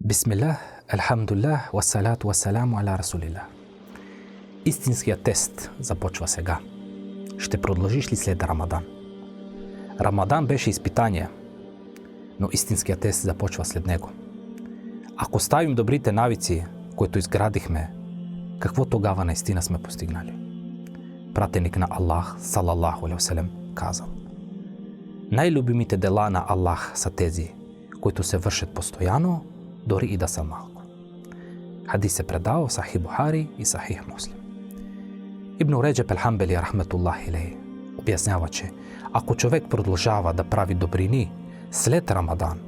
Бисмилlah, алхамдулилlah, вассалату вассаламу аля расулилlah. Истинският тест започва сега. Ще продължиш ли след Рамадан? Рамадан беше изпитание, но истинският тест започва след него. Ако ставим добрите навици, които изградихме, какво тогава наистина сме постигнали? Пратеник на Аллах, салалаху алейхи ва салям, казал: най-любимите дела на Аллах са тези, които се вършат постоянно, дори и да са малко. Хадис се предава в Сахих Бухари и Сахих Муслим. Ибн Реджеб ел-Хамбели, рахметуллахи алейхи, обяснява, че ако човек продължава да прави добрини след Рамадан,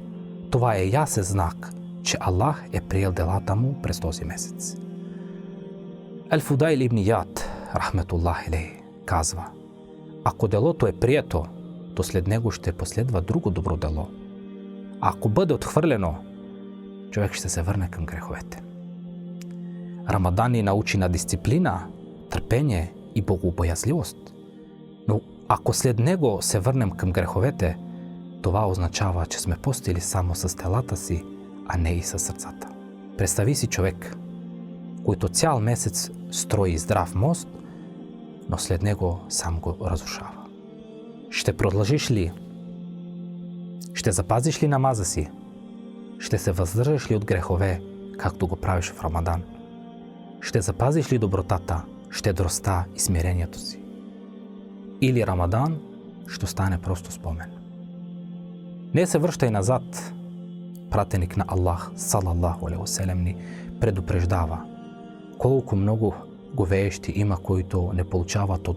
това е ясен знак, че Аллах е приел делата му през този месец. Ал-Фудайл ибн Яд, рахметуллахи алейхи, казва: ако делото е прието, то след него ще последва друго добро дело. А ако бъде отхвърлено, човек ще се върне към греховете. Рамадан ни научи на дисциплина, търпение и богобоязливост. Но ако след него се върнем към греховете, това означава, че сме постили само с телата си, а не и с сърцата. Представи си човек, който цял месец строи здрав мост, но след него сам го разрушава. Ще продължиш ли? Ще запазиш ли намаза си? Ще се въздържаш ли от грехове, както го правиш в Рамадан? Ще запазиш ли добротата, щедростта и смирението си? Или Рамадан ще стане просто спомен? Не се връщай назад. Пратеник на Аллах, салалаху алейхи ва салям, ни предупреждава колко много говеещи има, които не получават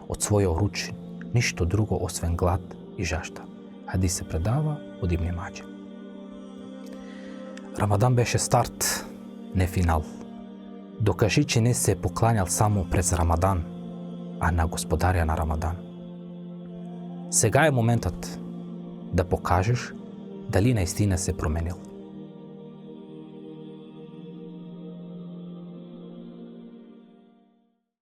от своя руч нищо друго, освен глад и жажда. Хадис се предава от Ибн Маджа. Рамадан беше старт, не финал. Докажи, че не се е покланял само през Рамадан, а на Господаря на Рамадан. Сега е моментът да покажеш дали наистина се променил.